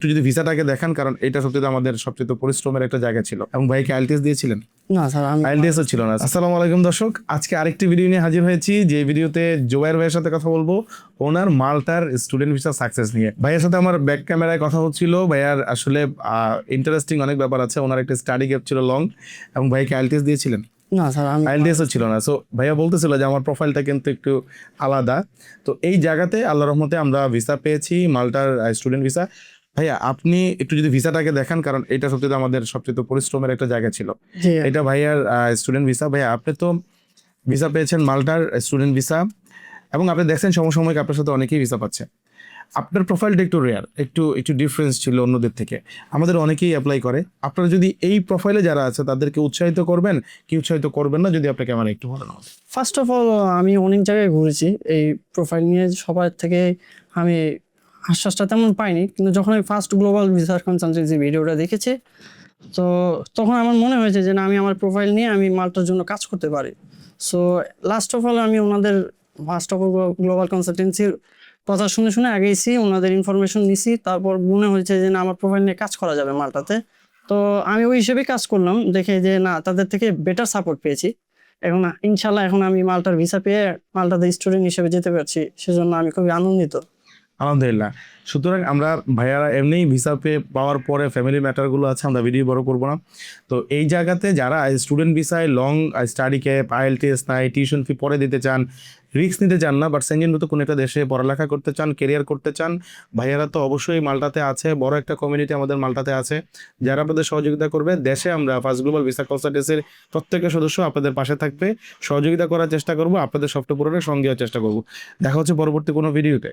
একটু যদি ভিসাটাকে দেখান, কারণ এটা সত্যি আমাদের সবচেয়ে পরিশ্রমের একটা জায়গা ছিল। এবং ভাইকে আইএলটিএস দিয়েছিলেন? না স্যার, আমি আইএলটিএসও ছিল না। আসসালামু আলাইকুম দর্শক, আজকে আরেকটি ভিডিও নিয়ে হাজির হয়েছি, যে ভিডিওতে জোবায়ের ভাইয়ের সাথে কথা বলবো ওনার মাল্টার স্টুডেন্ট ভিসা সাকসেস নিয়ে। ভাইয়ের সাথে আমার ব্যাক ক্যামেরায় কথা হচ্ছিল। ভাইয়ার আসলে ইন্টারেস্টিং অনেক ব্যাপার আছে। ওনার একটা স্টাডি গ্যাপ ছিল লং, এবং ভাইকে আইএলটিএস দিয়েছিলেন? না স্যার, আমি আইএলটিএসও ছিল না। সো ভাইয়া বলতেছিল যে আমার প্রোফাইলটা কিন্তু একটু আলাদা। তো এই জায়গাতে আল্লাহর রহমতে আমরা ভিসা পেয়েছি, মাল্টার স্টুডেন্ট ভিসা। ভাইয়া আপনি একটু যদি ভিসাটাকে দেখান, কারণ এটা সত্যি আমাদের সবচেয়ে পরিশ্রমের একটা জায়গা ছিল। জি এটা ভাইয়ার স্টুডেন্ট ভিসা। ভাইয়া আপনি তো ভিসা পেয়েছেন মাল্টার স্টুডেন্ট ভিসা, এবং আপনি দেখছেন সমসাময়িক আপনার সাথে অনেকেই ভিসা পাচ্ছে। আপনার প্রোফাইলটা একটু রেয়ার, একটু একটু ডিফারেন্স ছিল অন্যদের থেকে। আমাদের অনেকেই অ্যাপ্লাই করে। আপনারা যদি এই প্রোফাইলে যারা আছে তাদেরকে উৎসাহিত করবেন কি উৎসাহিত করবেন না, যদি আপনাকে আমার একটু বলেন। ফার্স্ট অফ অল আমি অনেক জায়গায় ঘুরেছি এই প্রোফাইল নিয়ে, সবার থেকে আমি আশ্বাসটা তেমন পাইনি, কিন্তু যখন আমি ফার্স্ট গ্লোবাল রিসার্চ কনসালটেন্সি ভিডিওটা দেখেছি, তো তখন আমার মনে হয়েছে যে না, আমি আমার প্রোফাইল নিয়ে আমি মাল্টার জন্য কাজ করতে পারি। সো লাস্ট অফ অল আমি ওনাদের ফার্স্ট অফ অল গ্লোবাল কনসালটেন্সির কথা শুনে শুনে আগেইছি, ওনাদের ইনফরমেশন নিছি, তারপর মনে হয়েছে যে না, আমার প্রোফাইল নিয়ে কাজ করা যাবে মাল্টাতে। তো আমি ওই হিসেবেই কাজ করলাম, দেখে যে না, তাদের থেকে বেটার সাপোর্ট পেয়েছি। এখন ইনশাল্লাহ এখন আমি মাল্টার ভিসা পেয়ে মাল্টাতে স্টুডেন্ট হিসেবে যেতে পারছি, সেজন্য আমি খুবই আনন্দিত। আলহামদুলিল্লাহ। সুতরাং আমরা ভাইয়ারা এমনিই ভিসা পাওয়ার পরে ফ্যামিলি ম্যাটারগুলো আছে, আমরা ভিডিও বড় করবো না। তো এই জায়গাতে যারা স্টুডেন্ট ভিসায় লং স্টাডি ক্যাপ, আইএলটিএস নাই, টিউশন ফি পরে দিতে চান, রিস্ক নিতে চান না, বাট সেঞ্জেন মতো কোনো একটা দেশে পড়ালেখা করতে চান, কেরিয়ার করতে চান, ভাইয়ারা তো অবশ্যই মাল্টাতে আছে। বড় একটা কমিউনিটি আমাদের মাল্টাতে আছে, যারা আপনাদের সহযোগিতা করবে। দেশে আমরা ফার্স্ট গ্লোবাল ভিসা কনসালটেন্সির প্রত্যেকটা সদস্য আপনাদের পাশে থাকবে, সহযোগিতা করার চেষ্টা করবো, আপনাদের সফট পূরণের সঙ্গে চেষ্টা করবো। দেখা হচ্ছে পরবর্তী কোনো ভিডিওতে।